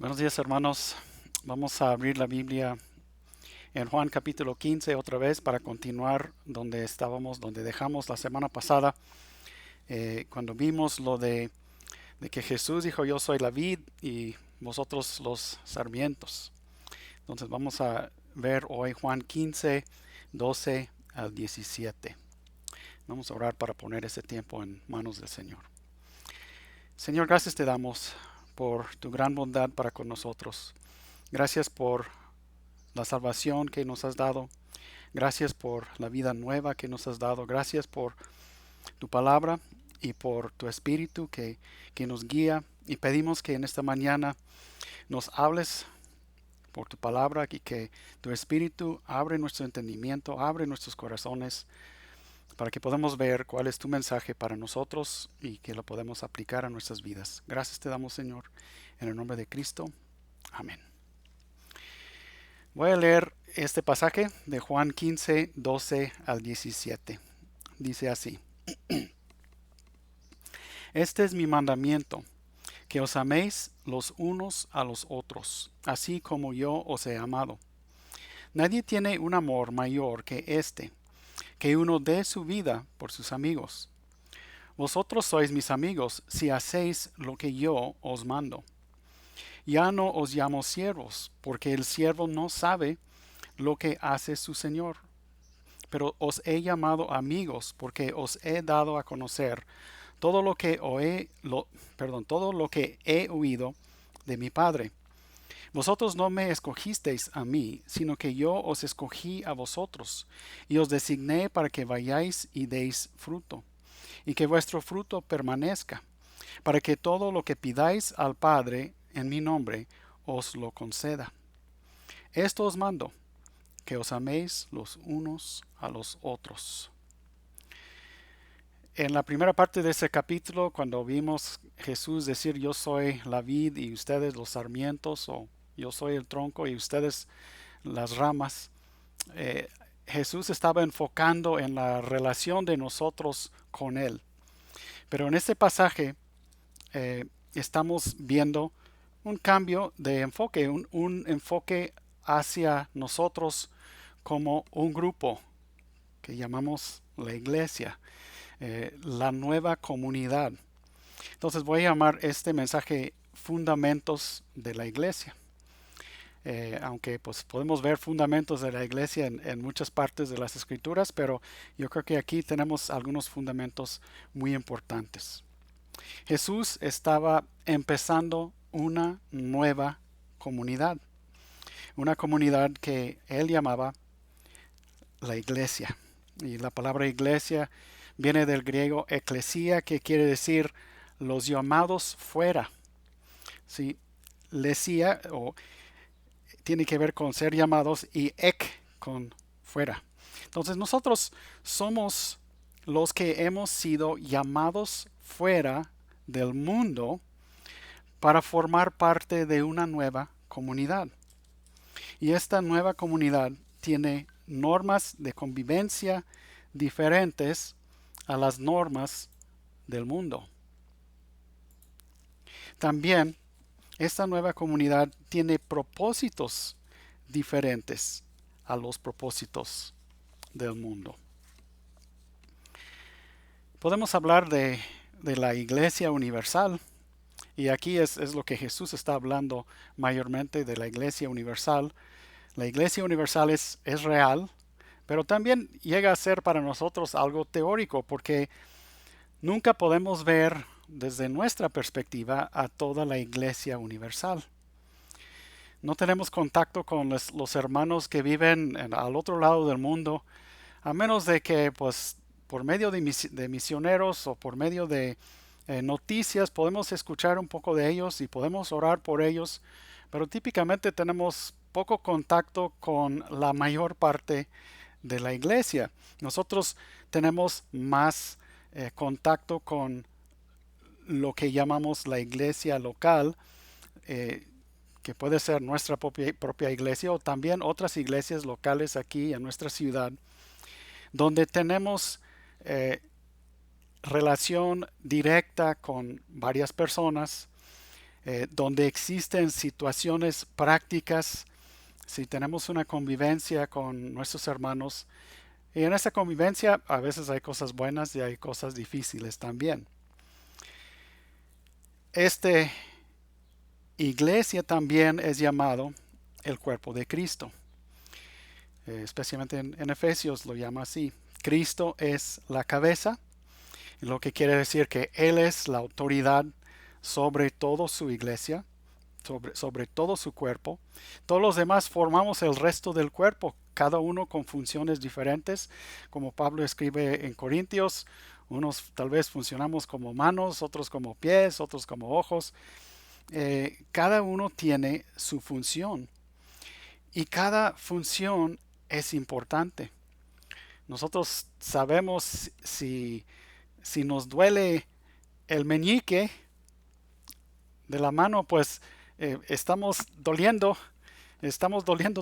Buenos días, hermanos. Vamos a abrir la Biblia en Juan capítulo 15 otra vez para continuar donde estábamos, donde dejamos la semana pasada, cuando vimos de que Jesús dijo, yo soy la vid y vosotros los sarmientos. Entonces vamos a ver hoy Juan 15, 12 al 17. Vamos a orar para poner ese tiempo en manos del Señor. Señor, gracias te damos por tu gran bondad para con nosotros. Gracias por la salvación que nos has dado. Gracias por la vida nueva que nos has dado. Gracias por tu palabra y por tu espíritu que nos guía. Y pedimos que en esta mañana nos hables por tu palabra y que tu espíritu abre nuestro entendimiento, abre nuestros corazones para que podamos ver cuál es tu mensaje para nosotros y que lo podemos aplicar a nuestras vidas. Gracias te damos, Señor, en el nombre de Cristo. Amén. Voy a leer este pasaje de Juan 15, 12 al 17. Dice así: Este es mi mandamiento, que os améis los unos a los otros, así como yo os he amado. Nadie tiene un amor mayor que este, que uno dé su vida por sus amigos. Vosotros sois mis amigos si hacéis lo que yo os mando. Ya no os llamo siervos, porque el siervo no sabe lo que hace su señor, pero os he llamado amigos, porque os he dado a conocer todo lo que todo lo que he oído de mi Padre. Vosotros no me escogisteis a mí, sino que yo os escogí a vosotros, y os designé para que vayáis y deis fruto, y que vuestro fruto permanezca, para que todo lo que pidáis al Padre en mi nombre os lo conceda. Esto os mando, que os améis los unos a los otros. En la primera parte de ese capítulo, cuando vimos Jesús decir yo soy la vid y ustedes los sarmientos, o yo soy el tronco y ustedes las ramas, eh, Jesús estaba enfocando en la relación de nosotros con Él. Pero en este pasaje estamos viendo un cambio de enfoque, un enfoque hacia nosotros como un grupo que llamamos la iglesia, la nueva comunidad. Entonces voy a llamar este mensaje Fundamentos de la Iglesia. Aunque pues podemos ver fundamentos de la iglesia en muchas partes de las escrituras, pero yo creo que aquí tenemos algunos fundamentos muy importantes. Jesús estaba empezando una nueva comunidad, una comunidad que él llamaba la iglesia. Y la palabra iglesia viene del griego eclesia, que quiere decir los llamados fuera. ¿Sí? Lesia o tiene que ver con ser llamados y ek con fuera. Entonces nosotros somos los que hemos sido llamados fuera del mundo para formar parte de una nueva comunidad. Y esta nueva comunidad tiene normas de convivencia diferentes a las normas del mundo. También esta nueva comunidad tiene propósitos diferentes a los propósitos del mundo. Podemos hablar de la iglesia universal, y aquí es lo que Jesús está hablando mayormente de la iglesia universal. La iglesia universal es real, pero también llega a ser para nosotros algo teórico, porque nunca podemos ver desde nuestra perspectiva a toda la iglesia universal. No tenemos contacto con los hermanos que viven al otro lado del mundo, a menos de que pues por medio de misioneros o por medio de noticias podemos escuchar un poco de ellos y podemos orar por ellos, pero típicamente tenemos poco contacto con la mayor parte de la iglesia. Nosotros tenemos más contacto con lo que llamamos la iglesia local, eh, que puede ser nuestra propia iglesia o también otras iglesias locales aquí en nuestra ciudad, donde tenemos eh, relación directa con varias personas, donde existen situaciones prácticas, si tenemos una convivencia con nuestros hermanos, y en esa convivencia a veces hay cosas buenas y hay cosas difíciles también. Este iglesia también es llamado el cuerpo de Cristo. Especialmente en Efesios lo llama así. Cristo es la cabeza, lo que quiere decir que Él es la autoridad sobre toda su iglesia, sobre todo su cuerpo. Todos los demás formamos el resto del cuerpo, cada uno con funciones diferentes, como Pablo escribe en Corintios. Unos tal vez funcionamos como manos, otros como pies, otros como ojos. Cada uno tiene su función y cada función es importante. Nosotros sabemos si nos duele el meñique de la mano, pues estamos doliendo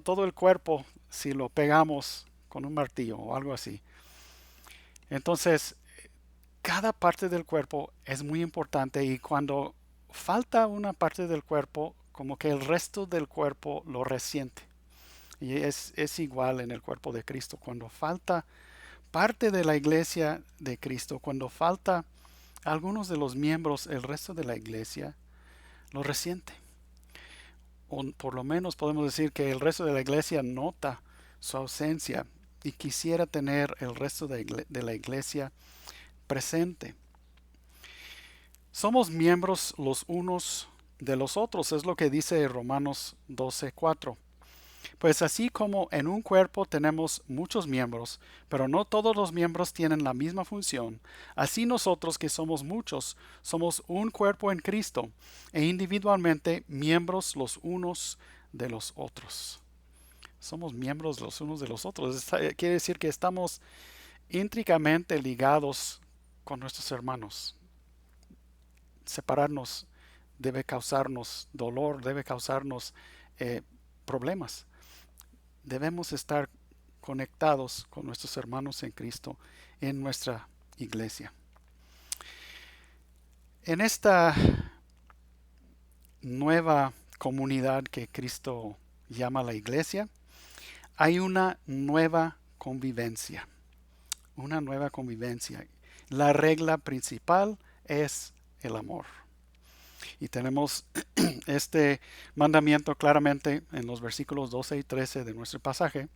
todo el cuerpo si lo pegamos con un martillo o algo así. Entonces, cada parte del cuerpo es muy importante y cuando falta una parte del cuerpo, como que el resto del cuerpo lo resiente. Y es igual en el cuerpo de Cristo. Cuando falta parte de la iglesia de Cristo, cuando falta algunos de los miembros, el resto de la iglesia lo resiente. O por lo menos podemos decir que el resto de la iglesia nota su ausencia y quisiera tener el resto de la iglesia presente. Somos miembros los unos de los otros, es lo que dice Romanos 12:4. Pues así como en un cuerpo tenemos muchos miembros, pero no todos los miembros tienen la misma función, así nosotros que somos muchos, somos un cuerpo en Cristo e individualmente miembros los unos de los otros. Somos miembros los unos de los otros. Quiere decir que estamos íntricamente ligados con nuestros hermanos. Separarnos debe causarnos dolor, debe causarnos problemas. Debemos estar conectados con nuestros hermanos en Cristo en nuestra iglesia. En esta nueva comunidad que Cristo llama la iglesia, hay una nueva convivencia. Una nueva convivencia. La regla principal es el amor. Y tenemos este mandamiento claramente en los versículos 12 y 13 de nuestro pasaje.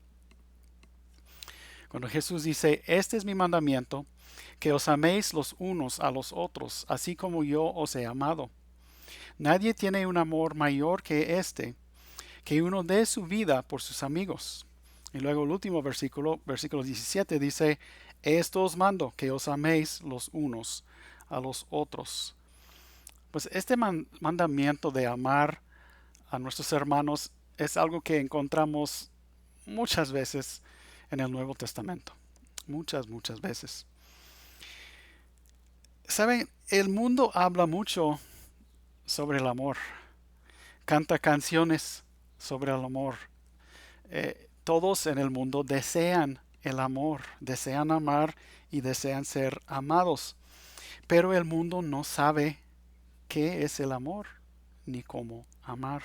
Cuando Jesús dice, este es mi mandamiento, que os améis los unos a los otros, así como yo os he amado. Nadie tiene un amor mayor que este, que uno dé su vida por sus amigos. Y luego el último versículo, versículo 17, dice, esto os mando, que os améis los unos a los otros. Pues este mandamiento de amar a nuestros hermanos es algo que encontramos muchas veces en el Nuevo Testamento. Muchas veces. Saben, el mundo habla mucho sobre el amor. Canta canciones sobre el amor. Todos en el mundo desean el amor, desean amar y desean ser amados. Pero el mundo no sabe qué es el amor ni cómo amar.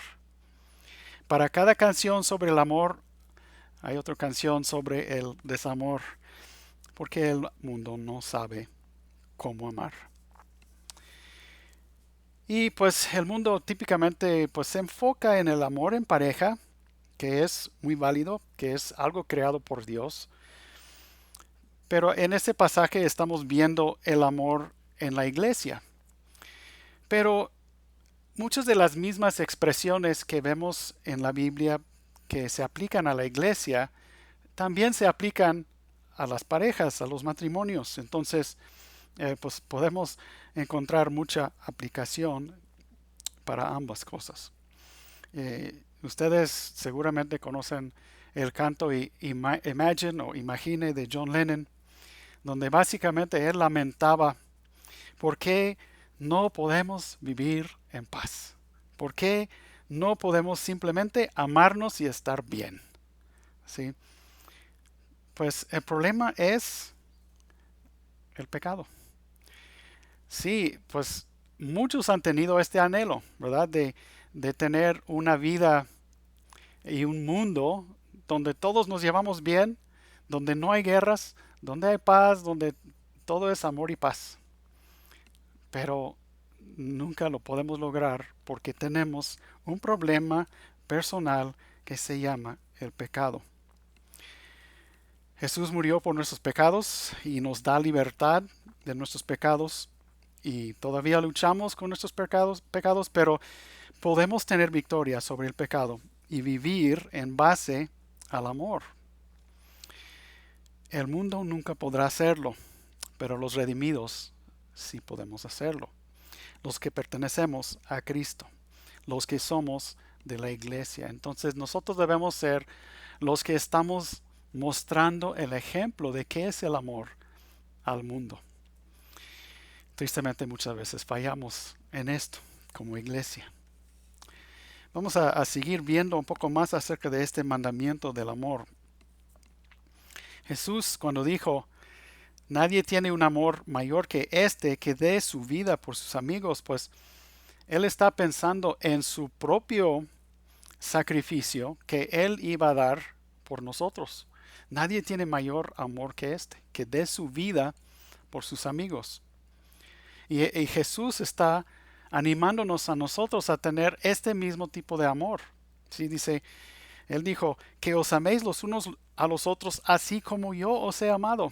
Para cada canción sobre el amor hay otra canción sobre el desamor, porque el mundo no sabe cómo amar. Y pues el mundo típicamente pues se enfoca en el amor en pareja, que es muy válido, que es algo creado por Dios. Pero en este pasaje estamos viendo el amor en la iglesia. Pero muchas de las mismas expresiones que vemos en la Biblia que se aplican a la iglesia, también se aplican a las parejas, a los matrimonios. Entonces, pues podemos encontrar mucha aplicación para ambas cosas. Ustedes seguramente conocen el canto Imagine o Imagine de John Lennon, donde básicamente él lamentaba por qué no podemos vivir en paz. ¿Por qué no podemos simplemente amarnos y estar bien? ¿Sí? Pues el problema es el pecado. Sí, pues muchos han tenido este anhelo, ¿verdad? De tener una vida y un mundo donde todos nos llevamos bien, donde no hay guerras, donde hay paz, donde todo es amor y paz. Pero nunca lo podemos lograr porque tenemos un problema personal que se llama el pecado. Jesús murió por nuestros pecados y nos da libertad de nuestros pecados y todavía luchamos con nuestros pecados, pero podemos tener victoria sobre el pecado y vivir en base al amor. El mundo nunca podrá hacerlo, pero los redimidos sí podemos hacerlo. Los que pertenecemos a Cristo, los que somos de la iglesia. Entonces nosotros debemos ser los que estamos mostrando el ejemplo de qué es el amor al mundo. Tristemente muchas veces fallamos en esto como iglesia. Vamos a seguir viendo un poco más acerca de este mandamiento del amor. Jesús cuando dijo, nadie tiene un amor mayor que este que dé su vida por sus amigos, pues él está pensando en su propio sacrificio que él iba a dar por nosotros. Nadie tiene mayor amor que este, que dé su vida por sus amigos. Y Jesús está animándonos a nosotros a tener este mismo tipo de amor. Sí, dice, él dijo, que os améis los unos a los otros así como yo os he amado.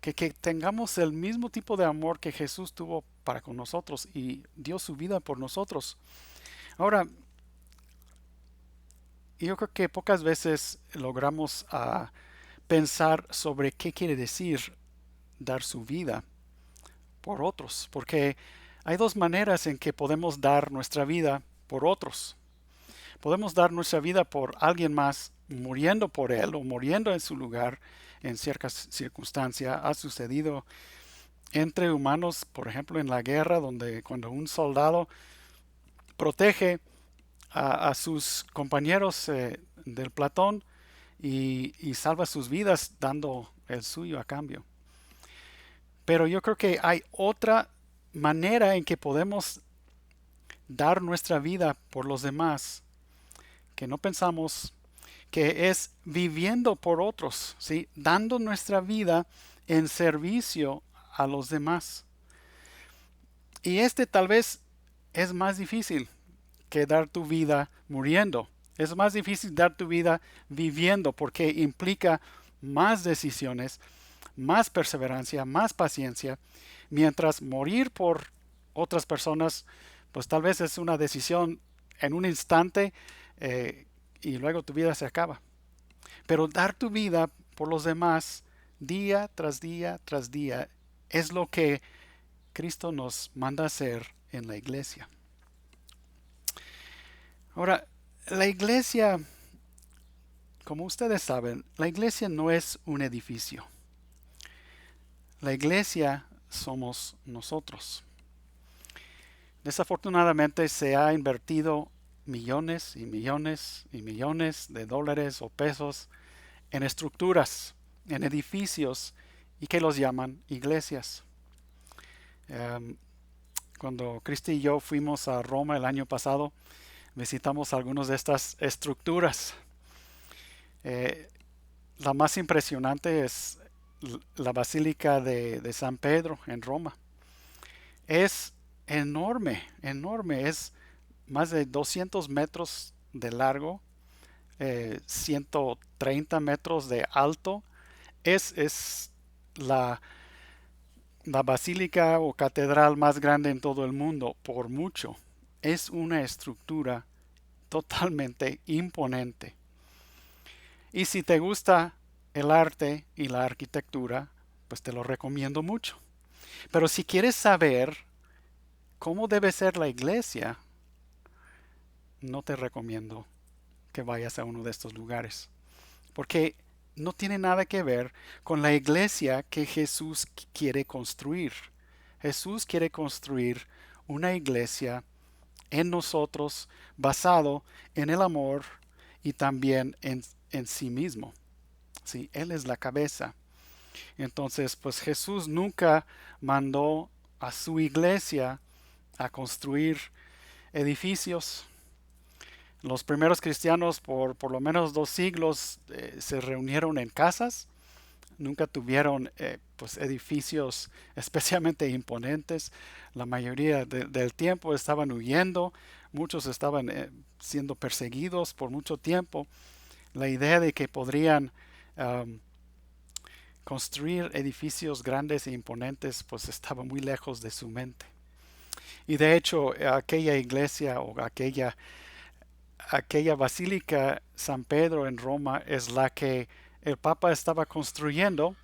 Que tengamos el mismo tipo de amor que Jesús tuvo para con nosotros y dio su vida por nosotros. Ahora, yo creo que pocas veces logramos pensar sobre qué quiere decir dar su vida por otros, porque hay dos maneras en que podemos dar nuestra vida por otros. Podemos dar nuestra vida por alguien más muriendo por él o muriendo en su lugar en ciertas circunstancias. Ha sucedido entre humanos, por ejemplo, en la guerra, donde cuando un soldado protege a sus compañeros del platón y salva sus vidas dando el suyo a cambio. Pero yo creo que hay otra manera en que podemos dar nuestra vida por los demás que no pensamos, que es viviendo por otros, ¿sí? Dando nuestra vida en servicio a los demás. Y este tal vez es más difícil que dar tu vida muriendo. Es más difícil dar tu vida viviendo porque implica más decisiones, más perseverancia, más paciencia, mientras morir por otras personas, pues tal vez es una decisión en un instante y luego tu vida se acaba. Pero dar tu vida por los demás día tras día tras día es lo que Cristo nos manda hacer en la iglesia. Ahora, la iglesia, como ustedes saben, la iglesia no es un edificio. La iglesia somos nosotros. Desafortunadamente se ha invertido millones y millones y millones de dólares o pesos en estructuras, en edificios y que los llaman iglesias. Um, Cuando Cristi y yo fuimos a Roma el año pasado, visitamos algunas de estas estructuras. Eh, la más impresionante es la Basílica de San Pedro en Roma. Es enorme, enorme. Es más de 200 metros de largo, 130 metros de alto. Es la, la basílica o catedral más grande en todo el mundo, por mucho. Es una estructura totalmente imponente. Y si te gusta el arte y la arquitectura, pues te lo recomiendo mucho. Pero si quieres saber cómo debe ser la iglesia, no te recomiendo que vayas a uno de estos lugares. Porque no tiene nada que ver con la iglesia que Jesús quiere construir. Jesús quiere construir una iglesia en nosotros basado en el amor y también en sí mismo. ¿Sí? Él es la cabeza. Entonces, pues Jesús nunca mandó a su iglesia a construir edificios. Los primeros cristianos por lo menos 2 siglos se reunieron en casas. Nunca tuvieron pues edificios especialmente imponentes. La mayoría del tiempo estaban huyendo. Muchos estaban siendo perseguidos por mucho tiempo. La idea de que podrían um, construir edificios grandes e imponentes pues estaba muy lejos de su mente. Y de hecho aquella iglesia o aquella basílica San Pedro en Roma es la que el Papa estaba construyendo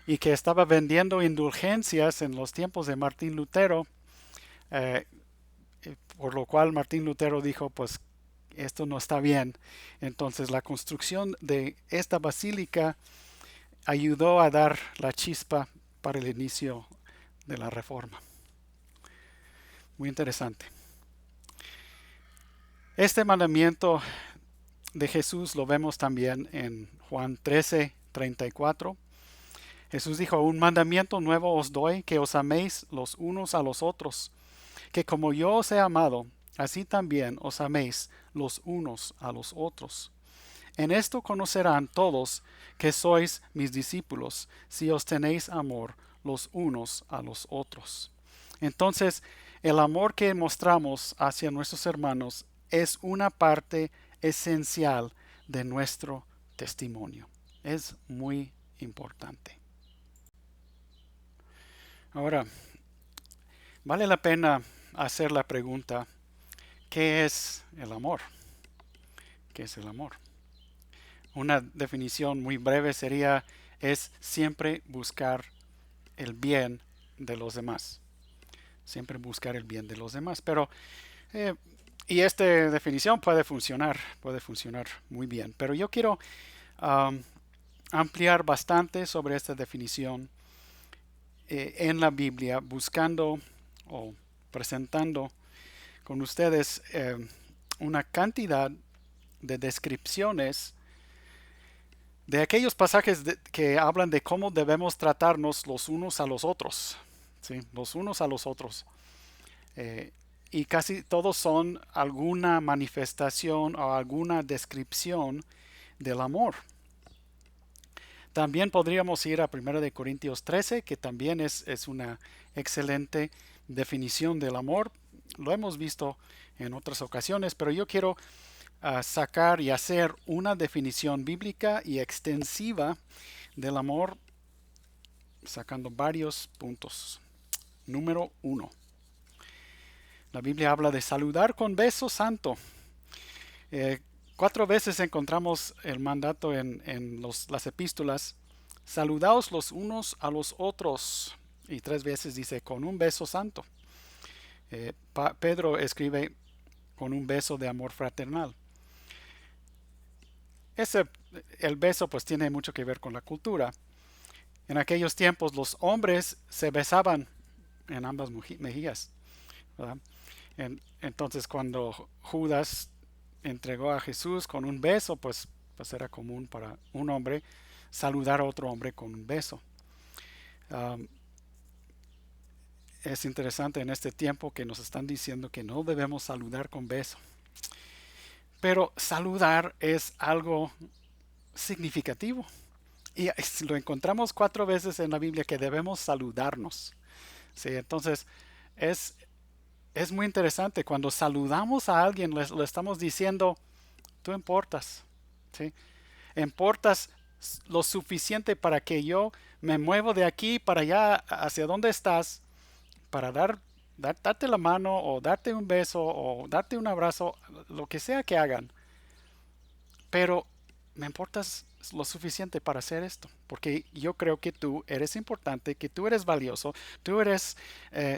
y que estaba vendiendo indulgencias en los tiempos de Martín Lutero, eh, por lo cual Martín Lutero dijo, pues esto no está bien. Entonces la construcción de esta basílica ayudó a dar la chispa para el inicio de la reforma. Muy interesante. Este mandamiento de Jesús lo vemos también en Juan 13:34. Jesús dijo, un mandamiento nuevo os doy, que os améis los unos a los otros, que como yo os he amado, así también os améis los unos a los otros. En esto conocerán todos que sois mis discípulos, si os tenéis amor los unos a los otros. Entonces, el amor que mostramos hacia nuestros hermanos es una parte esencial de nuestro testimonio. Es muy importante. Ahora, vale la pena hacer la pregunta, ¿qué es el amor? ¿Qué es el amor? Una definición muy breve sería, es siempre buscar el bien de los demás. Siempre buscar el bien de los demás. Pero, y esta definición puede funcionar muy bien. Pero yo quiero um, ampliar bastante sobre esta definición en la Biblia, buscando o presentando con ustedes una cantidad de descripciones de aquellos pasajes que hablan de cómo debemos tratarnos los unos a los otros, ¿sí? Los unos a los otros. Eh, y casi todos son alguna manifestación o alguna descripción del amor. También podríamos ir a 1 Corintios 13, que también es una excelente definición del amor. Lo hemos visto en otras ocasiones, pero yo quiero sacar y hacer una definición bíblica y extensiva del amor, sacando varios puntos. Número 1. La Biblia habla de saludar con beso santo. 4 veces encontramos el mandato en las epístolas. Saludaos los unos a los otros. Y 3 veces dice con un beso santo. Pedro escribe con un beso de amor fraternal. El beso pues tiene mucho que ver con la cultura. En aquellos tiempos los hombres se besaban en ambas mejillas, ¿verdad? Entonces cuando Judas entregó a Jesús con un beso, pues era común para un hombre saludar a otro hombre con un beso. Es interesante en este tiempo que nos están diciendo que no debemos saludar con beso. Pero saludar es algo significativo. Y lo encontramos 4 veces en la Biblia que debemos saludarnos. ¿Sí? Entonces, es muy interesante. Cuando saludamos a alguien, le estamos diciendo, tú importas. ¿Sí? Importas lo suficiente para que yo me muevo de aquí para allá, hacia donde estás, para darte la mano o darte un beso o darte un abrazo, lo que sea que hagan. Pero me importas lo suficiente para hacer esto, porque yo creo que tú eres importante, que tú eres valioso, tú eres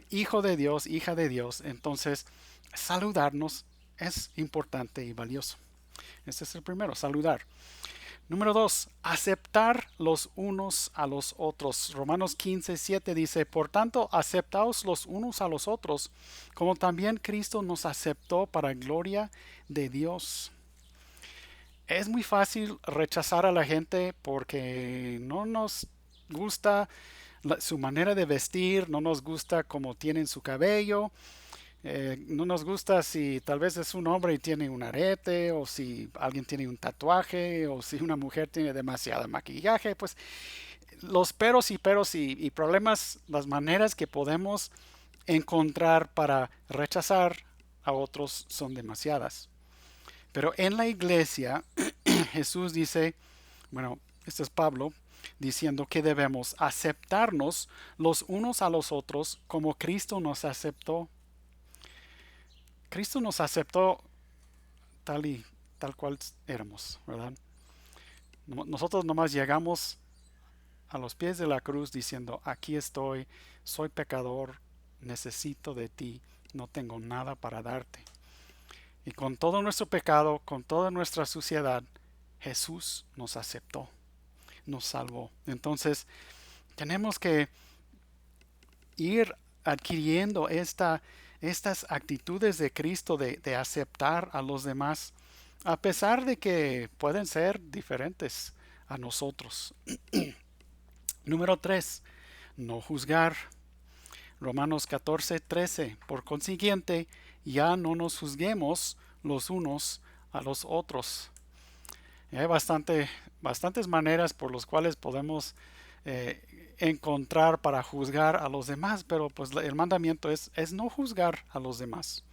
hijo de Dios, hija de Dios, entonces saludarnos es importante y valioso. Este es el primero, saludar. Número 2, aceptar los unos a los otros. Romanos 15:7 dice, por tanto, aceptaos los unos a los otros, como también Cristo nos aceptó para gloria de Dios. Es muy fácil rechazar a la gente porque no nos gusta su manera de vestir, no nos gusta cómo tienen su cabello, No nos gusta si tal vez es un hombre y tiene un arete, o si alguien tiene un tatuaje, o si una mujer tiene demasiado maquillaje. Pues los peros y problemas, las maneras que podemos encontrar para rechazar a otros son demasiadas. Pero en la iglesia Jesús dice, bueno, este es Pablo, diciendo que debemos aceptarnos los unos a los otros como Cristo nos aceptó. Cristo nos aceptó tal y tal cual éramos, ¿verdad? Nosotros nomás llegamos a los pies de la cruz diciendo, aquí estoy, soy pecador, necesito de ti, no tengo nada para darte. Y con todo nuestro pecado, con toda nuestra suciedad, Jesús nos aceptó, nos salvó. Entonces, tenemos que ir adquiriendo estas actitudes de Cristo de aceptar a los demás, a pesar de que pueden ser diferentes a nosotros. Número 3, no juzgar. Romanos 14:13. Por consiguiente, ya no nos juzguemos los unos a los otros. Y hay bastantes maneras por las cuales podemos encontrar para juzgar a los demás, pero pues el mandamiento es no juzgar a los demás.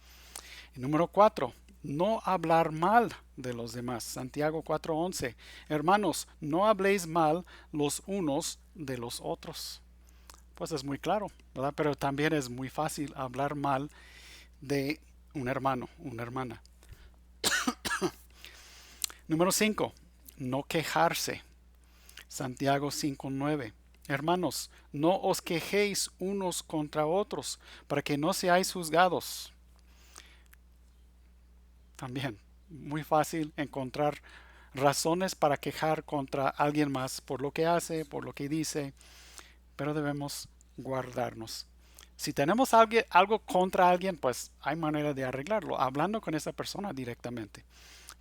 Y número 4, no hablar mal de los demás. Santiago 4:11. Hermanos, no habléis mal los unos de los otros. Pues es muy claro, ¿verdad? Pero también es muy fácil hablar mal de un hermano, una hermana. Número 5, no quejarse. Santiago 5:9. Hermanos, no os quejéis unos contra otros, para que no seáis juzgados. También, muy fácil encontrar razones para quejar contra alguien más por lo que hace, por lo que dice, pero debemos guardarnos. Si tenemos algo contra alguien, pues hay manera de arreglarlo, hablando con esa persona directamente.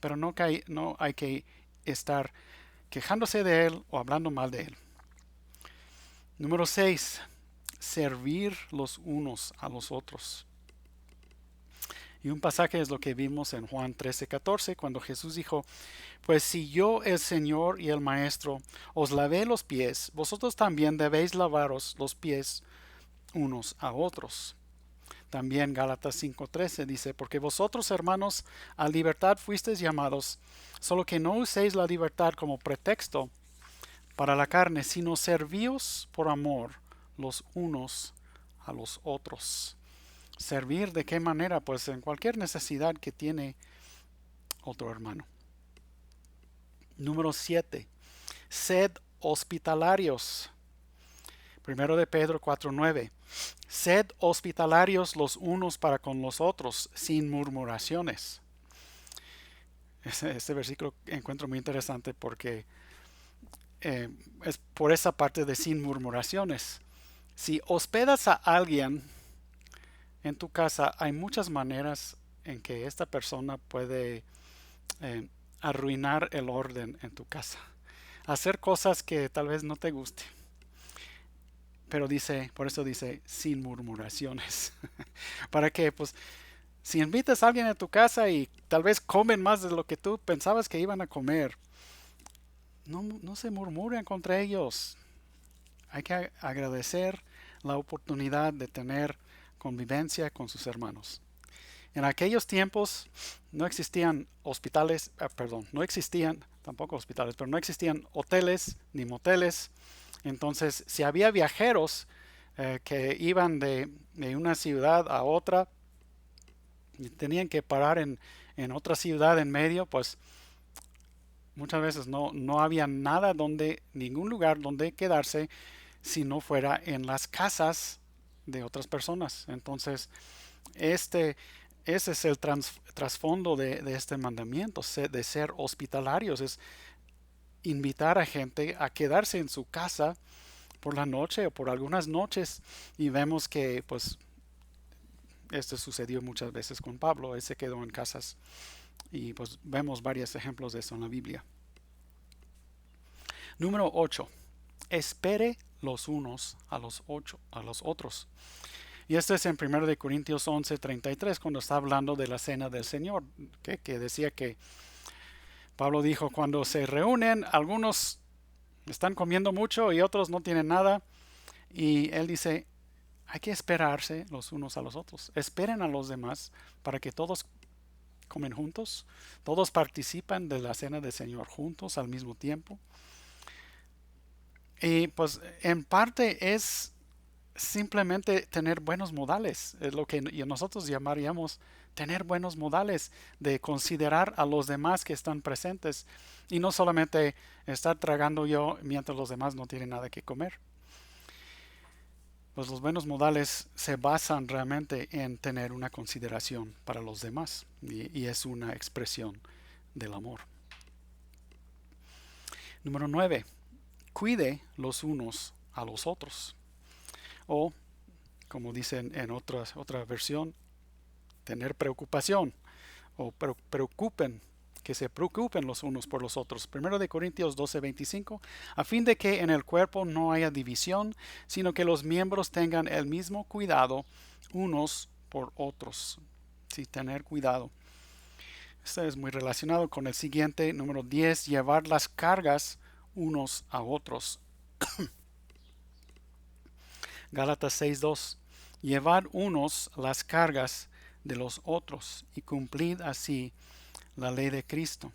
Pero no hay que estar quejándose de él o hablando mal de él. Número 6, servir los unos a los otros. Y un pasaje es lo que vimos en Juan 13:14, cuando Jesús dijo, pues si yo, el Señor y el Maestro, os lavé los pies, vosotros también debéis lavaros los pies unos a otros. También Gálatas 5:13 dice, porque vosotros, hermanos, a libertad fuisteis llamados, solo que no uséis la libertad como pretexto para la carne, sino servíos por amor los unos a los otros. ¿Servir de qué manera? Pues en cualquier necesidad que tiene otro hermano. Número 7. Sed hospitalarios. Primero de Pedro 4:9. Sed hospitalarios los unos para con los otros, sin murmuraciones. Este versículo encuentro muy interesante porque es por esa parte de sin murmuraciones. Si hospedas a alguien en tu casa, hay muchas maneras en que esta persona puede arruinar el orden en tu casa. Hacer cosas que tal vez no te guste. Pero dice, por eso dice, sin murmuraciones. Para que, pues, si invitas a alguien a tu casa y tal vez comen más de lo que tú pensabas que iban a comer, no se murmuren contra ellos. Hay que agradecer la oportunidad de tener convivencia con sus hermanos. En aquellos tiempos no existían hospitales, perdón, no existían tampoco hospitales, pero no existían hoteles ni moteles. Entonces, si había viajeros que iban de una ciudad a otra y tenían que parar en otra ciudad en medio, pues muchas veces no había nada ningún lugar donde quedarse si no fuera en las casas de otras personas. Entonces, este, ese es el trasfondo de este mandamiento, de ser hospitalarios, es invitar a gente a quedarse en su casa por la noche o por algunas noches, y vemos que pues esto sucedió muchas veces con Pablo. Él se quedó en casas y pues vemos varios ejemplos de eso en la Biblia. Número 8. Espere los unos a los otros. Y esto es en 1 Corintios 11:33, cuando está hablando de la cena del Señor, que decía que Pablo dijo, cuando se reúnen, algunos están comiendo mucho y otros no tienen nada. Y él dice, hay que esperarse los unos a los otros. Esperen a los demás para que todos comen juntos, todos participan de la cena del Señor juntos al mismo tiempo. Y pues en parte es simplemente tener buenos modales, es lo que nosotros llamaríamos tener buenos modales, de considerar a los demás que están presentes y no solamente estar tragando yo mientras los demás no tienen nada que comer. Pues los buenos modales se basan realmente en tener una consideración para los demás y es una expresión del amor. Número 9. Cuide los unos a los otros. O, como dicen en otra versión, tener preocupación o preocupen, que se preocupen los unos por los otros. 1 Corintios 12:25, a fin de que en el cuerpo no haya división, sino que los miembros tengan el mismo cuidado unos por otros. Sí, tener cuidado. Esto es muy relacionado con el siguiente, número 10, llevar las cargas unos a otros. Gálatas 6:2, llevad unos las cargas de los otros y cumplid así la ley de Cristo.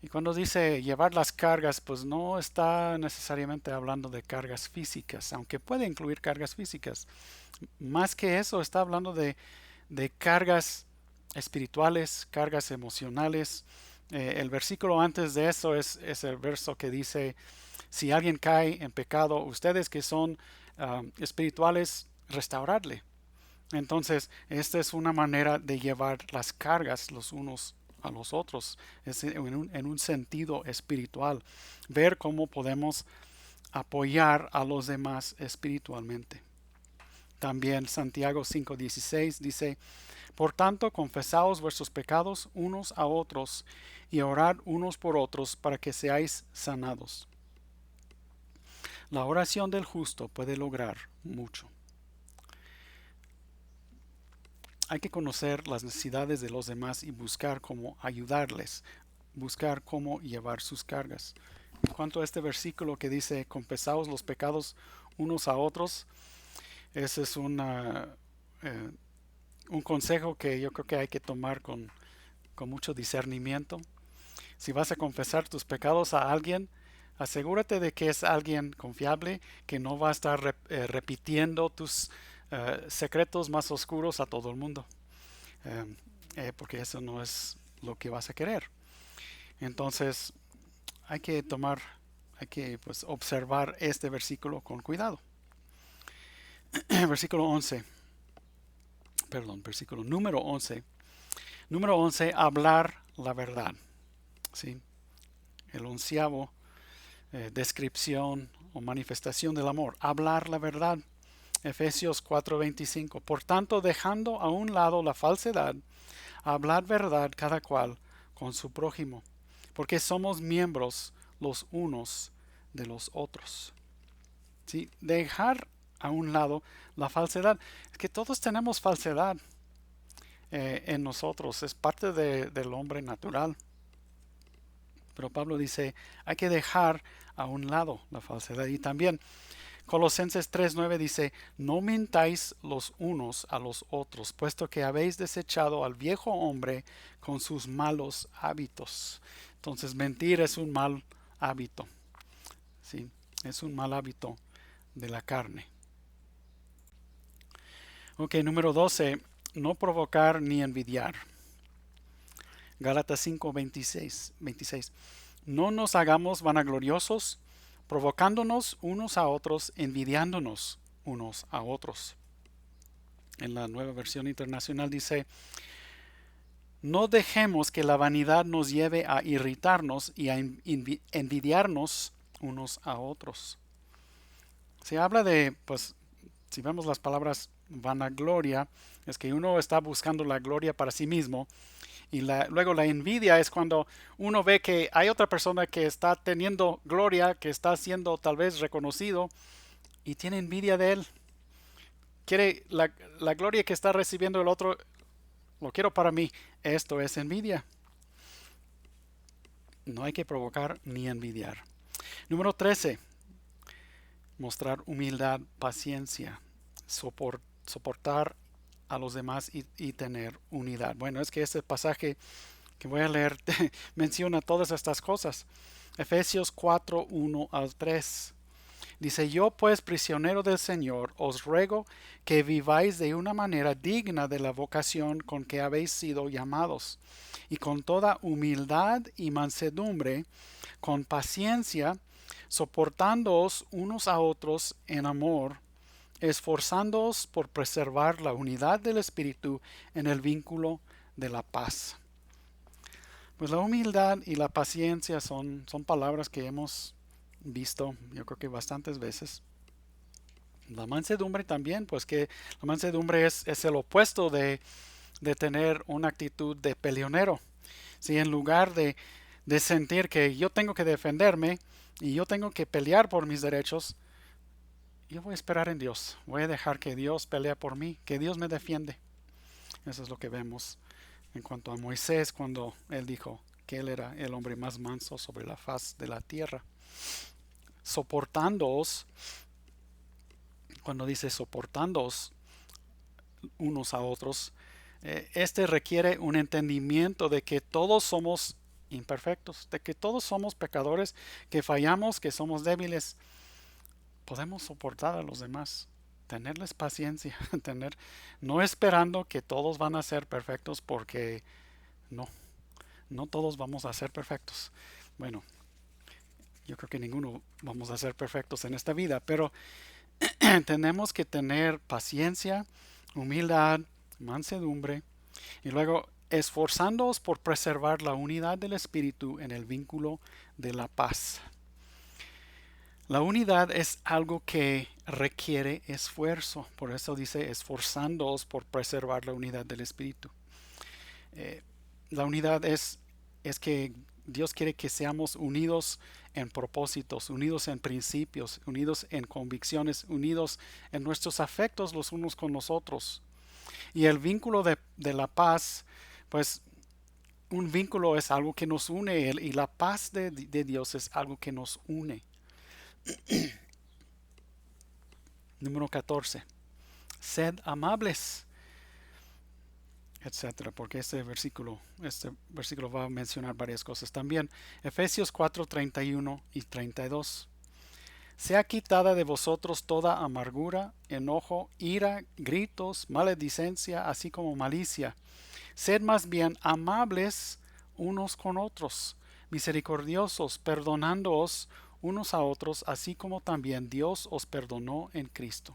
Y cuando dice llevar las cargas, pues no está necesariamente hablando de cargas físicas, aunque puede incluir cargas físicas. Más que eso, está hablando de cargas espirituales, cargas emocionales. El versículo antes de eso es el verso que dice, si alguien cae en pecado, ustedes que son espirituales, restaurarle. Entonces, esta es una manera de llevar las cargas los unos a los otros, es en un sentido espiritual, ver cómo podemos apoyar a los demás espiritualmente. También Santiago 5:16 dice, por tanto, confesaos vuestros pecados unos a otros y orad unos por otros para que seáis sanados. La oración del justo puede lograr mucho. Hay que conocer las necesidades de los demás y buscar cómo ayudarles, buscar cómo llevar sus cargas. En cuanto a este versículo que dice, confesaos los pecados unos a otros, ese es un consejo que yo creo que hay que tomar con mucho discernimiento. Si vas a confesar tus pecados a alguien, asegúrate de que es alguien confiable, que no va a estar repitiendo tus secretos más oscuros a todo el mundo, porque eso no es lo que vas a querer. Entonces hay que pues, observar este versículo con cuidado. Versículo número 11. Número 11, hablar la verdad. ¿Sí? El 11avo descripción o manifestación del amor, hablar la verdad. Efesios 4:25. Por tanto, dejando a un lado la falsedad, hablad verdad cada cual con su prójimo, porque somos miembros los unos de los otros. ¿Sí? Dejar a un lado la falsedad. Es que todos tenemos falsedad en nosotros, es parte del hombre natural. Pero Pablo dice, hay que dejar a un lado la falsedad. Y también Colosenses 3:9 dice, no mintáis los unos a los otros, puesto que habéis desechado al viejo hombre con sus malos hábitos. Entonces, mentir es un mal hábito. ¿Sí? Es un mal hábito de la carne. Ok, número 12, no provocar ni envidiar. Gálatas 5:26. No nos hagamos vanagloriosos, provocándonos unos a otros, envidiándonos unos a otros. En la Nueva Versión Internacional dice, no dejemos que la vanidad nos lleve a irritarnos y a envidiarnos unos a otros. Se habla de, pues, si vemos las palabras vanagloria, es que uno está buscando la gloria para sí mismo. Y luego la envidia es cuando uno ve que hay otra persona que está teniendo gloria, que está siendo tal vez reconocido y tiene envidia de él. quiere la gloria que está recibiendo el otro, lo quiero para mí. Esto es envidia. No hay que provocar ni envidiar. Número 13. Mostrar humildad, paciencia, soportar a los demás y tener unidad. Bueno, es que este pasaje que voy a leer menciona todas estas cosas. Efesios 4, 1 al 3. Dice, yo pues prisionero del Señor, os ruego que viváis de una manera digna de la vocación con que habéis sido llamados, y con toda humildad y mansedumbre, con paciencia, soportándoos unos a otros en amor, esforzándoos por preservar la unidad del Espíritu en el vínculo de la paz. Pues la humildad y la paciencia son palabras que hemos visto, yo creo que bastantes veces. La mansedumbre también, pues que la mansedumbre es el opuesto de tener una actitud de peleonero. Si en lugar de sentir que yo tengo que defenderme y yo tengo que pelear por mis derechos, yo voy a esperar en Dios. Voy a dejar que Dios pelee por mí, que Dios me defiende. Eso es lo que vemos en cuanto a Moisés cuando él dijo que él era el hombre más manso sobre la faz de la tierra. Soportándoos, cuando dice soportándoos unos a otros, este requiere un entendimiento de que todos somos imperfectos, de que todos somos pecadores, que fallamos, que somos débiles. Podemos soportar a los demás, tenerles paciencia, no esperando que todos van a ser perfectos, porque no, no todos vamos a ser perfectos. Bueno, yo creo que ninguno vamos a ser perfectos en esta vida, pero tenemos que tener paciencia, humildad, mansedumbre, y luego esforzándonos por preservar la unidad del espíritu en el vínculo de la paz. La unidad es algo que requiere esfuerzo, por eso dice esforzándoos por preservar la unidad del espíritu. La unidad es que Dios quiere que seamos unidos en propósitos, unidos en principios, unidos en convicciones, unidos en nuestros afectos los unos con los otros. Y el vínculo de la paz, pues un vínculo es algo que nos une, y la paz de Dios es algo que nos une. Número 14. Sed amables, etcétera, porque este versículo va a mencionar varias cosas también. Efesios 4, 31 y 32. Sea quitada de vosotros toda amargura, enojo, ira, gritos, maledicencia, así como malicia. Sed más bien amables unos con otros, misericordiosos, perdonándoos unos a otros, así como también Dios os perdonó en Cristo.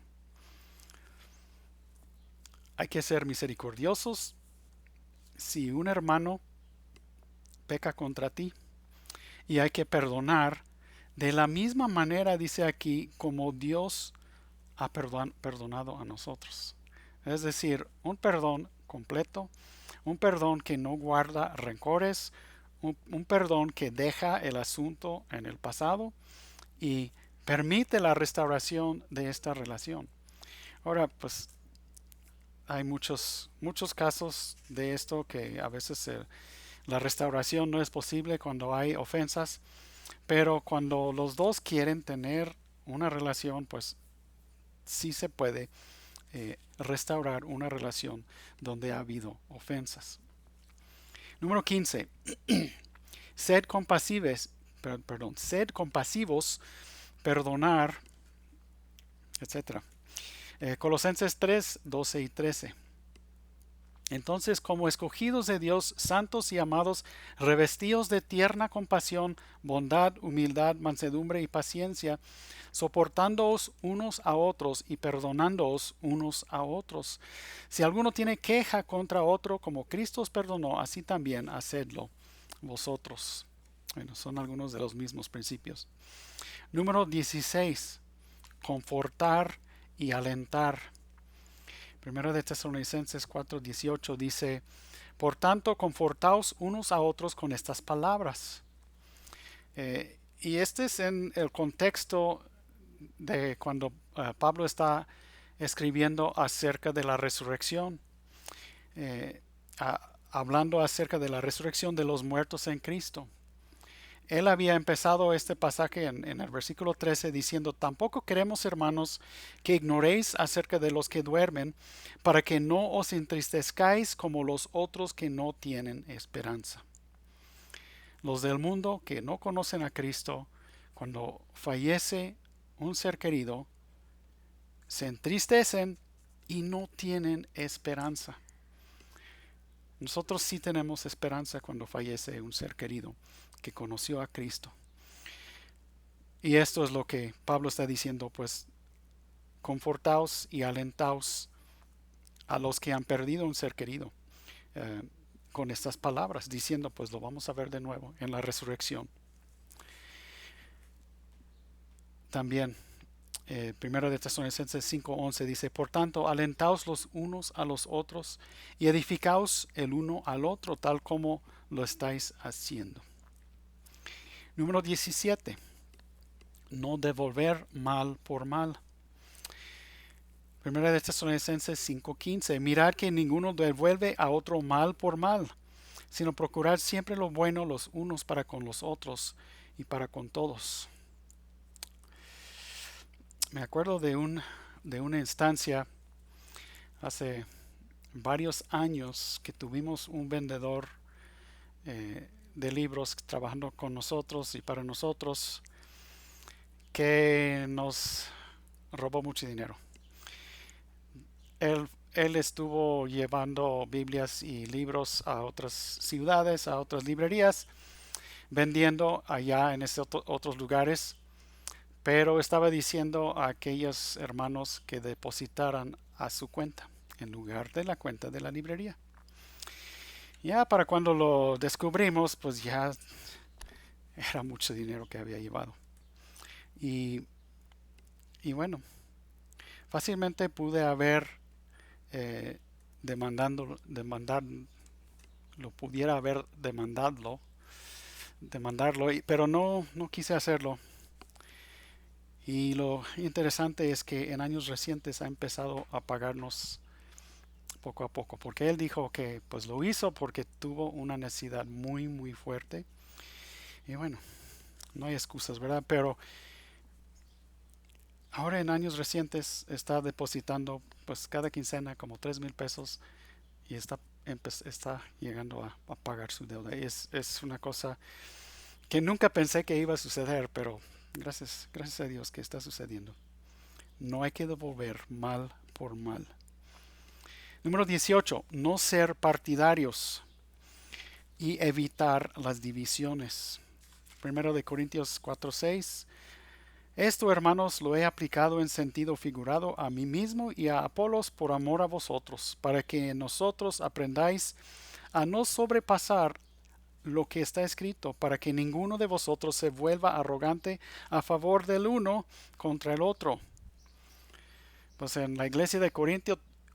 Hay que ser misericordiosos. Si un hermano peca contra ti, y hay que perdonar de la misma manera, dice aquí, como Dios ha perdonado a nosotros. Es decir, un perdón completo, un perdón que no guarda rencores, un perdón que deja el asunto en el pasado y permite la restauración de esta relación. Ahora, pues hay muchos casos de esto que a veces la restauración no es posible cuando hay ofensas, pero cuando los dos quieren tener una relación, pues sí se puede restaurar una relación donde ha habido ofensas. Número 15. Sed compasivos, perdonar, etcétera. Colosenses 3, 12 y 13. Entonces, como escogidos de Dios, santos y amados, revestidos de tierna compasión, bondad, humildad, mansedumbre y paciencia, soportándoos unos a otros y perdonándoos unos a otros. Si alguno tiene queja contra otro, como Cristo os perdonó, así también hacedlo vosotros. Bueno, son algunos de los mismos principios. Número 16. Confortar y alentar. Primero de Tesalonicenses 4:18 dice, por tanto, confortaos unos a otros con estas palabras. Y este es en el contexto de cuando Pablo está escribiendo acerca de la resurrección, eh, hablando acerca de la resurrección de los muertos en Cristo. Él había empezado este pasaje en el versículo 13 diciendo, tampoco queremos, hermanos, que ignoréis acerca de los que duermen, para que no os entristezcáis como los otros que no tienen esperanza. Los del mundo que no conocen a Cristo, cuando fallece un ser querido, se entristecen y no tienen esperanza. Nosotros sí tenemos esperanza cuando fallece un ser querido que conoció a Cristo. Y esto es lo que Pablo está diciendo, pues confortaos y alentaos a los que han perdido un ser querido eh, con estas palabras, diciendo, pues lo vamos a ver de nuevo en la resurrección. También, primero de Tesalonicenses 5:11 dice, por tanto, alentaos los unos a los otros y edificaos el uno al otro, tal como lo estáis haciendo. Número 17. No devolver mal por mal. Primera de Tesalonicenses 5:15. Mirad que ninguno devuelve a otro mal por mal, sino procurar siempre lo bueno los unos para con los otros y para con todos. Me acuerdo de una instancia hace varios años que tuvimos un vendedor de libros trabajando con nosotros y para nosotros que nos robó mucho dinero. Él estuvo llevando Biblias y libros a otras ciudades, a otras librerías, vendiendo allá en esos otros lugares, pero estaba diciendo a aquellos hermanos que depositaran a su cuenta en lugar de la cuenta de la librería. Ya para cuando lo descubrimos, pues ya era mucho dinero que había llevado. Y, y bueno, fácilmente pude haber eh, lo pudiera haber demandarlo, pero no quise hacerlo. Y lo interesante es que en años recientes ha empezado a pagarnos poco a poco, porque él dijo que pues lo hizo porque tuvo una necesidad muy fuerte. Y bueno, no hay excusas, ¿verdad? Pero ahora en años recientes está depositando pues cada quincena como 3,000 pesos y está llegando a pagar su deuda. Es una cosa que nunca pensé que iba a suceder, pero gracias a Dios que está sucediendo. No hay que devolver mal por mal. Número 18. No ser partidarios y evitar las divisiones. Primero de Corintios 4:6. Esto, hermanos, lo he aplicado en sentido figurado a mí mismo y a Apolos por amor a vosotros, para que nosotros aprendáis a no sobrepasar lo que está escrito, para que ninguno de vosotros se vuelva arrogante a favor del uno contra el otro. Pues en la iglesia de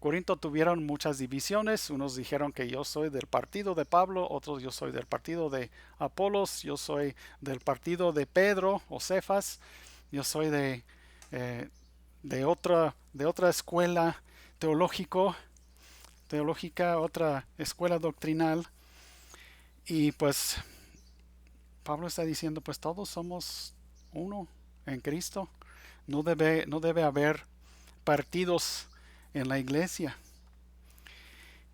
Corinto tuvieron muchas divisiones. Unos dijeron que yo soy del partido de Pablo, otros yo soy del partido de Apolos, yo soy del partido de Pedro o Cefas, yo soy eh, de otra escuela teológica, otra escuela doctrinal. Y pues Pablo está diciendo, pues todos somos uno en Cristo. No debe haber partidos en la iglesia.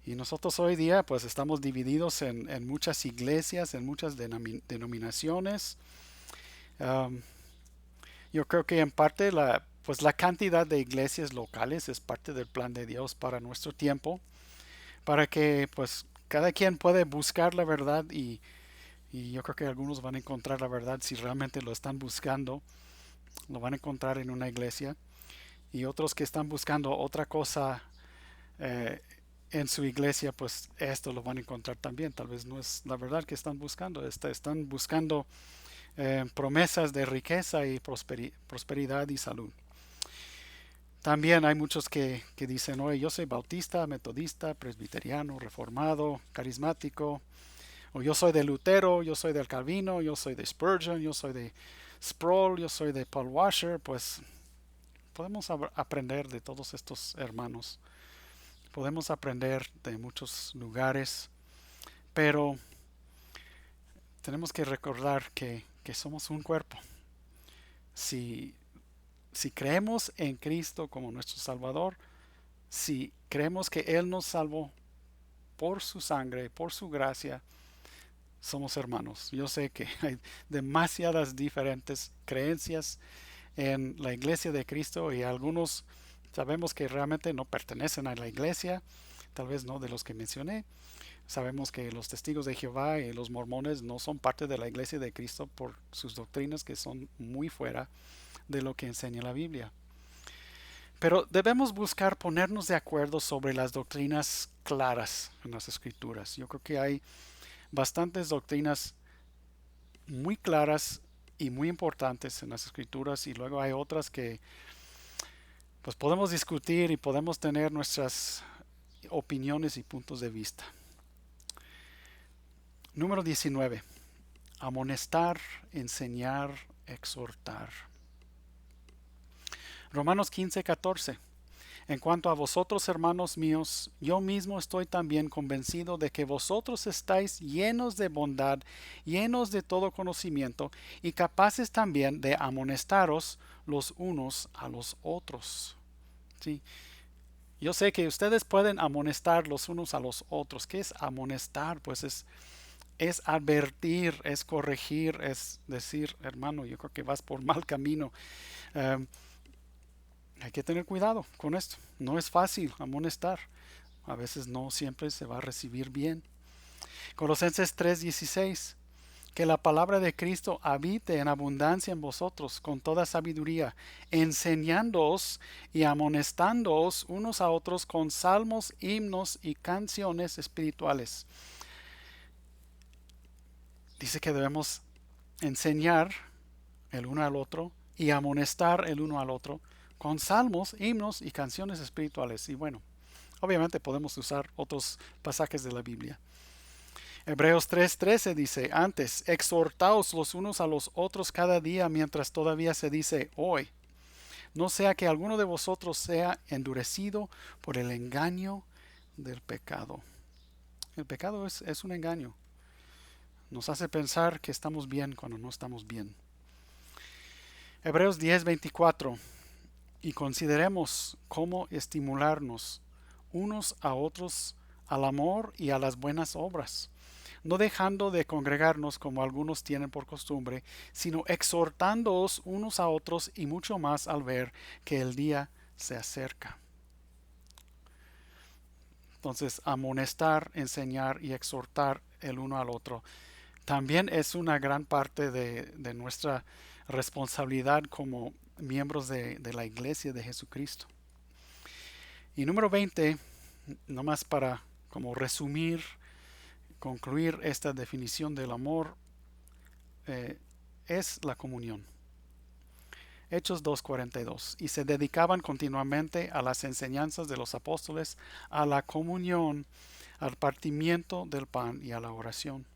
Y nosotros hoy día pues estamos divididos en muchas iglesias, en muchas denominaciones. Um, yo creo que en parte pues la cantidad de iglesias locales es parte del plan de Dios para nuestro tiempo, para que pues cada quien puede buscar la verdad y yo creo que algunos van a encontrar la verdad si realmente lo están buscando, lo van a encontrar en una iglesia y otros que están buscando otra cosa eh, en su iglesia, pues esto lo van a encontrar también. Tal vez no es la verdad que están buscando, están buscando promesas de riqueza y prosperidad y salud. También hay muchos que dicen, oye, yo soy bautista, metodista, presbiteriano, reformado, carismático, o yo soy de Lutero, yo soy del Calvino, yo soy de Spurgeon, yo soy de Sproul, yo soy de Paul Washer. Pues Podemos aprender de todos estos hermanos. Podemos aprender de muchos lugares, pero tenemos que recordar que somos un cuerpo. Si, si creemos en Cristo como nuestro Salvador, si creemos que Él nos salvó por su sangre, por su gracia, somos hermanos. Yo sé que hay demasiadas diferentes creencias en la iglesia de Cristo y algunos sabemos que realmente no pertenecen a la iglesia, tal vez no de los que mencioné. Sabemos que los testigos de Jehová y los mormones no son parte de la iglesia de Cristo por sus doctrinas que son muy fuera de lo que enseña la Biblia. Pero debemos buscar ponernos de acuerdo sobre las doctrinas claras en las escrituras. Yo creo que hay bastantes doctrinas muy claras y muy importantes en las escrituras y luego hay otras que pues podemos discutir y podemos tener nuestras opiniones y puntos de vista. Número 19. Amonestar, enseñar, exhortar. Romanos 15:14. En cuanto a vosotros, hermanos míos, yo mismo estoy también convencido de que vosotros estáis llenos de bondad, llenos de todo conocimiento, y capaces también de amonestaros los unos a los otros. ¿Sí? Yo sé que ustedes pueden amonestar los unos a los otros. ¿Qué es amonestar? Pues es advertir, es corregir, es decir, hermano, yo creo que vas por mal camino. Um, Hay que tener cuidado con esto. No es fácil amonestar. A veces no siempre se va a recibir bien. Colosenses 3:16. Que la palabra de Cristo habite en abundancia en vosotros con toda sabiduría, enseñándoos y amonestándoos unos a otros con salmos, himnos y canciones espirituales. Dice que debemos enseñar el uno al otro y amonestar el uno al otro con salmos, himnos y canciones espirituales. Y bueno, obviamente podemos usar otros pasajes de la Biblia. Hebreos 3:13 dice, antes, exhortaos los unos a los otros cada día mientras todavía se dice hoy. No sea que alguno de vosotros sea endurecido por el engaño del pecado. El pecado es un engaño. Nos hace pensar que estamos bien cuando no estamos bien. Hebreos 10:24. Y consideremos cómo estimularnos unos a otros al amor y a las buenas obras, no dejando de congregarnos como algunos tienen por costumbre, sino exhortándoos unos a otros y mucho más al ver que el día se acerca. Entonces, amonestar, enseñar y exhortar el uno al otro también es una gran parte de nuestra responsabilidad como miembros de la iglesia de Jesucristo. Y número 20, nomás para como resumir, concluir esta definición del amor, es la comunión. Hechos 2:42. Y se dedicaban continuamente a las enseñanzas de los apóstoles, a la comunión, al partimiento del pan y a la oración.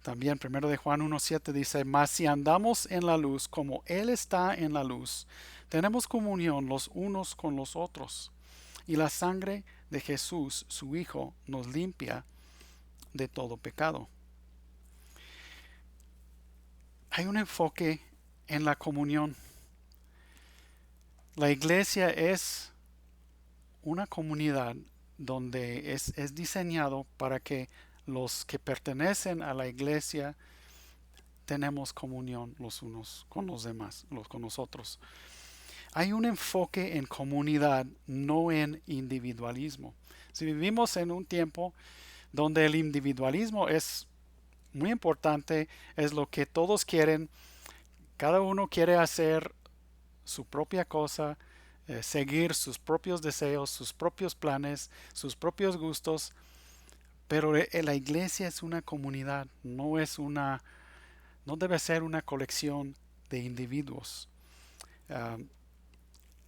También 1 de Juan 1:7 dice, mas si andamos en la luz como Él está en la luz, tenemos comunión los unos con los otros. Y la sangre de Jesús, su Hijo, nos limpia de todo pecado. Hay un enfoque en la comunión. La iglesia es una comunidad donde es diseñado para que los que pertenecen a la iglesia tenemos comunión los unos con los demás, los con nosotros. Hay un enfoque en comunidad, no en individualismo. Si vivimos en un tiempo donde el individualismo es muy importante, es lo que todos quieren, cada uno quiere hacer su propia cosa, seguir sus propios deseos, sus propios planes, sus propios gustos, pero la iglesia es una comunidad, no debe ser una colección de individuos. Uh,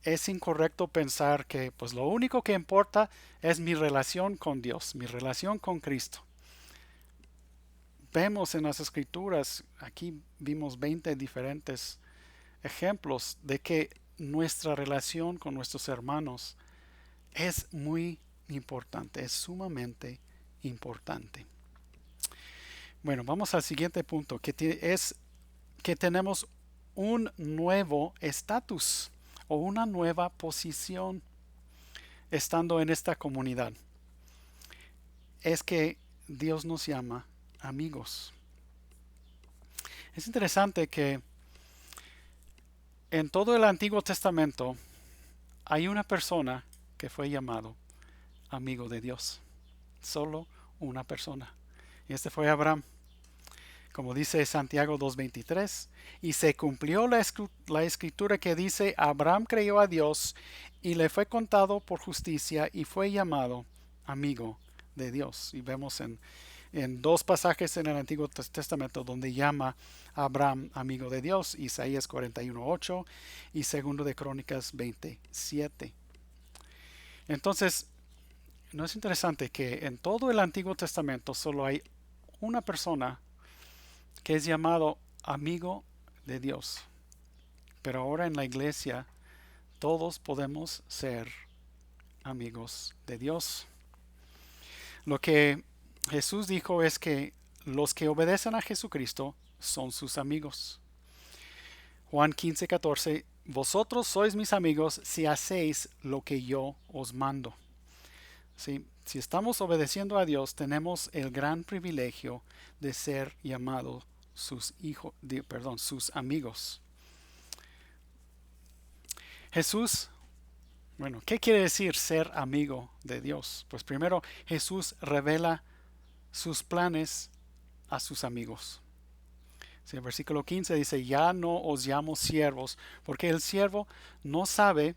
es incorrecto pensar que pues lo único que importa es mi relación con Dios, mi relación con Cristo. Vemos en las escrituras, aquí vimos 20 diferentes ejemplos de que nuestra relación con nuestros hermanos es muy importante, es sumamente importante. Bueno, vamos al siguiente punto, es que tenemos un nuevo estatus o una nueva posición estando en esta comunidad. Es que Dios nos llama amigos. Es interesante que en todo el Antiguo Testamento hay una persona que fue llamado amigo de Dios. Solo una persona. Y este fue Abraham. Como dice Santiago 2:23, y se cumplió la escritura que dice, Abraham creyó a Dios y le fue contado por justicia y fue llamado amigo de Dios. Y vemos en dos pasajes en el Antiguo Testamento donde llama a Abraham amigo de Dios, Isaías 41:8 y segundo de Crónicas 27. Entonces, ¿no es interesante que en todo el Antiguo Testamento solo hay una persona que es llamado amigo de Dios? Pero ahora en la iglesia todos podemos ser amigos de Dios. Lo que Jesús dijo es que los que obedecen a Jesucristo son sus amigos. Juan 15:14, vosotros sois mis amigos si hacéis lo que yo os mando. ¿Sí? Si estamos obedeciendo a Dios, tenemos el gran privilegio de ser llamados sus amigos. Jesús, bueno, ¿qué quiere decir ser amigo de Dios? Pues primero, Jesús revela sus planes a sus amigos. Sí, el versículo 15 dice, ya no os llamo siervos, porque el siervo no sabe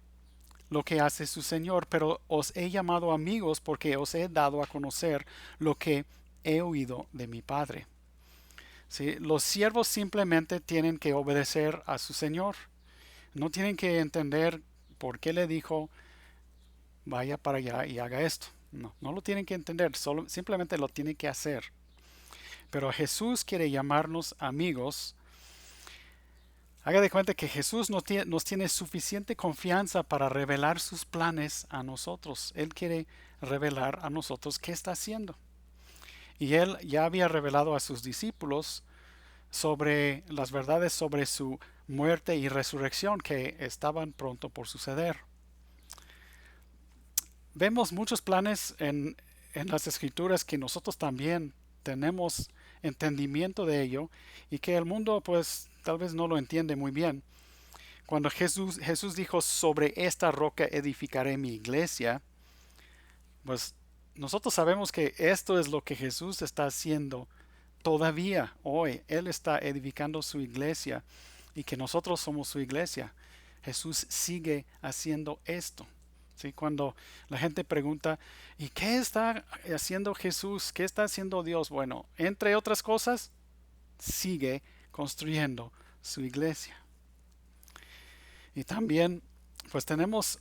lo que hace su Señor, pero os he llamado amigos porque os he dado a conocer lo que he oído de mi Padre. ¿Sí? Los siervos simplemente tienen que obedecer a su Señor. No tienen que entender por qué le dijo, vaya para allá y haga esto. No, no lo tienen que entender, simplemente lo tienen que hacer. Pero Jesús quiere llamarnos amigos. Haga de cuenta que Jesús nos tiene suficiente confianza para revelar sus planes a nosotros. Él quiere revelar a nosotros qué está haciendo. Y Él ya había revelado a sus discípulos sobre las verdades sobre su muerte y resurrección que estaban pronto por suceder. Vemos muchos planes en las escrituras que nosotros también tenemos entendimiento de ello y que el mundo pues tal vez no lo entiende muy bien. Cuando Jesús dijo sobre esta roca edificaré mi iglesia, pues nosotros sabemos que esto es lo que Jesús está haciendo todavía hoy. Él está edificando su iglesia y que nosotros somos su iglesia. Jesús sigue haciendo esto. ¿Sí? Cuando la gente pregunta, ¿y qué está haciendo Jesús? ¿Qué está haciendo Dios? Bueno, entre otras cosas, sigue construyendo su iglesia. Y también, pues tenemos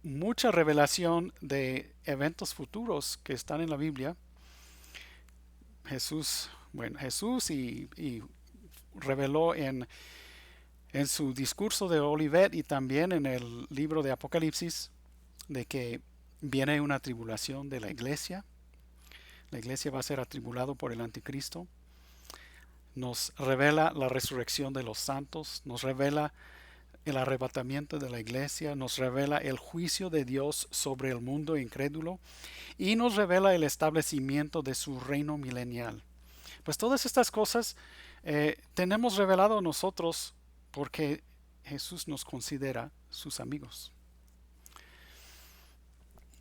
mucha revelación de eventos futuros que están en la Biblia. Jesús y reveló en su discurso de Olivet y también en el libro de Apocalipsis de que viene una tribulación de la iglesia. La iglesia va a ser atribulado por el anticristo. Nos revela la resurrección de los santos, nos revela el arrebatamiento de la iglesia, nos revela el juicio de Dios sobre el mundo incrédulo y nos revela el establecimiento de su reino milenial. Pues todas estas cosas tenemos revelado nosotros porque Jesús nos considera sus amigos.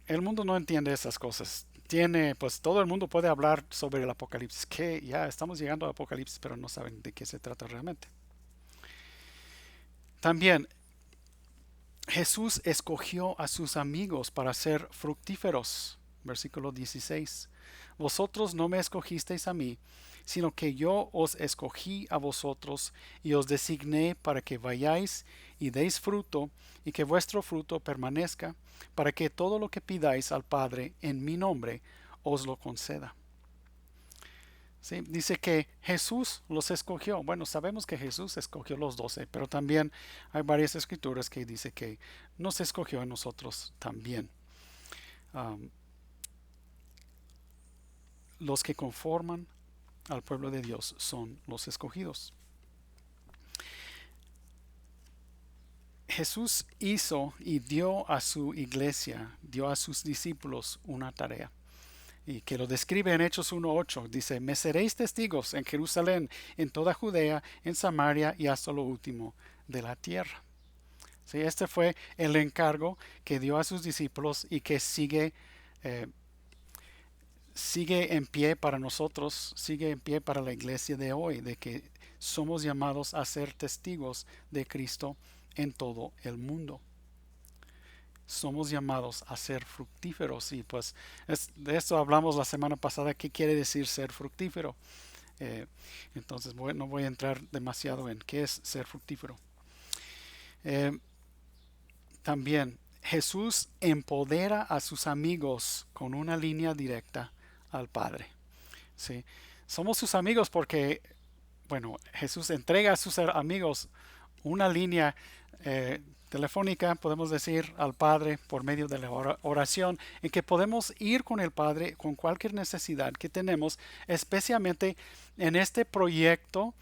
El mundo no entiende esas cosas. Pues todo el mundo puede hablar sobre el Apocalipsis, que ya estamos llegando al Apocalipsis, pero no saben de qué se trata realmente. También Jesús escogió a sus amigos para ser fructíferos. Versículo 16. Vosotros no me escogisteis a mí, sino que yo os escogí a vosotros y os designé para que vayáis y deis fruto y que vuestro fruto permanezca, para que todo lo que pidáis al Padre en mi nombre os lo conceda. ¿sí? Dice que Jesús los escogió. Bueno, sabemos que Jesús escogió los 12, pero también hay varias escrituras que dice que nos escogió a nosotros también. Um, los que conforman al pueblo de Dios son los escogidos. Jesús hizo y dio a su iglesia, dio a sus discípulos una tarea. Y que lo describe en Hechos 1:8. Dice, me seréis testigos en Jerusalén, en toda Judea, en Samaria y hasta lo último de la tierra. Sí, este fue el encargo que dio a sus discípulos y que eh, sigue en pie para nosotros, sigue en pie para la iglesia de hoy, de que somos llamados a ser testigos de Cristo en todo el mundo. Somos llamados a ser fructíferos y pues de esto hablamos la semana pasada. ¿Qué quiere decir ser fructífero? Eh, entonces no voy a entrar demasiado en qué es ser fructífero. Eh, También Jesús empodera a sus amigos con una línea directa al Padre. ¿Sí? Somos sus amigos porque, bueno, Jesús entrega a sus amigos una línea telefónica, podemos decir, al Padre por medio de la oración, en que podemos ir con el Padre con cualquier necesidad que tenemos, especialmente en este proyecto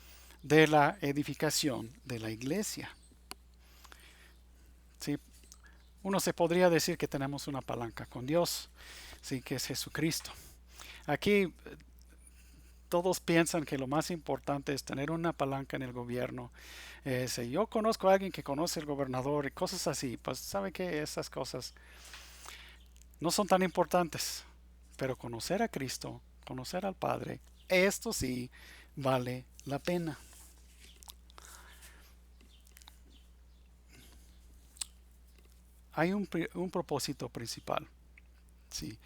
de la edificación de la iglesia. ¿Sí? Uno se podría decir que tenemos una palanca con Dios, sí, que es Jesucristo. Aquí todos piensan que lo más importante es tener una palanca en el gobierno. Si yo conozco a alguien que conoce al gobernador y cosas así, pues sabe que esas cosas no son tan importantes. Pero conocer a Cristo, conocer al Padre, esto sí vale la pena. Hay un propósito principal, ¿sí?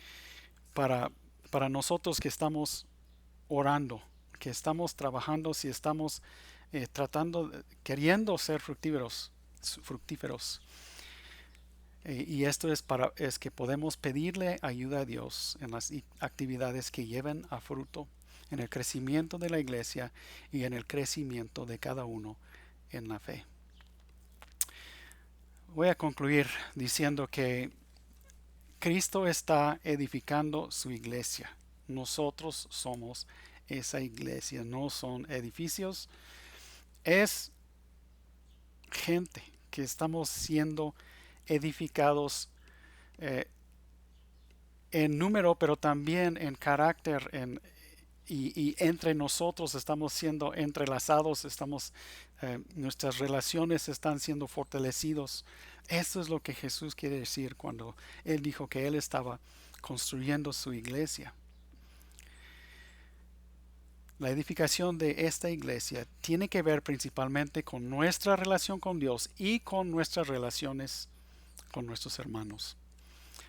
Para, para nosotros que estamos orando, que estamos trabajando, si estamos queriendo ser fructíferos. Y esto es que podemos pedirle ayuda a Dios en las actividades que lleven a fruto, en el crecimiento de la iglesia y en el crecimiento de cada uno en la fe. Voy a concluir diciendo que Cristo está edificando su iglesia. Nosotros somos esa iglesia, no son edificios, es gente que estamos siendo edificados eh, en número, pero también en carácter, y entre nosotros estamos siendo entrelazados, nuestras relaciones están siendo fortalecidos. Esto es lo que Jesús quiere decir cuando Él dijo que Él estaba construyendo su iglesia. La edificación de esta iglesia tiene que ver principalmente con nuestra relación con Dios y con nuestras relaciones con nuestros hermanos.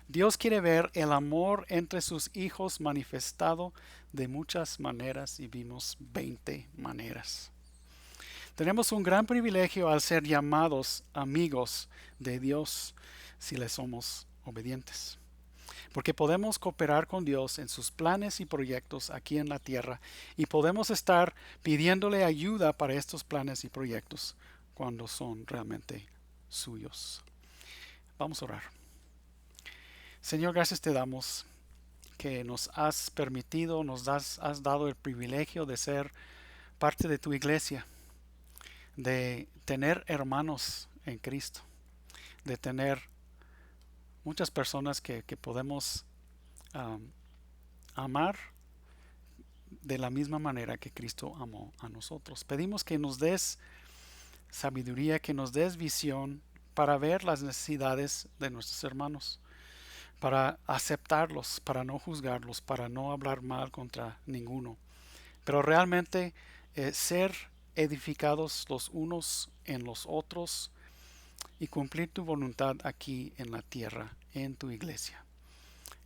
Dios quiere ver el amor entre sus hijos manifestado de muchas maneras y vimos 20 maneras. Tenemos un gran privilegio al ser llamados amigos de Dios si le somos obedientes. Porque podemos cooperar con Dios en sus planes y proyectos aquí en la tierra y podemos estar pidiéndole ayuda para estos planes y proyectos cuando son realmente suyos. Vamos a orar. Señor, gracias te damos que nos has permitido, has dado el privilegio de ser parte de tu iglesia, de tener hermanos en Cristo, de tener muchas personas que podemos amar de la misma manera que Cristo amó a nosotros. Pedimos que nos des sabiduría, que nos des visión para ver las necesidades de nuestros hermanos, para aceptarlos, para no juzgarlos, para no hablar mal contra ninguno, pero realmente ser edificados los unos en los otros y cumplir tu voluntad aquí en la tierra, en tu iglesia.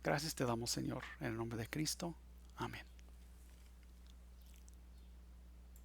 Gracias te damos, Señor, en el nombre de Cristo. Amén.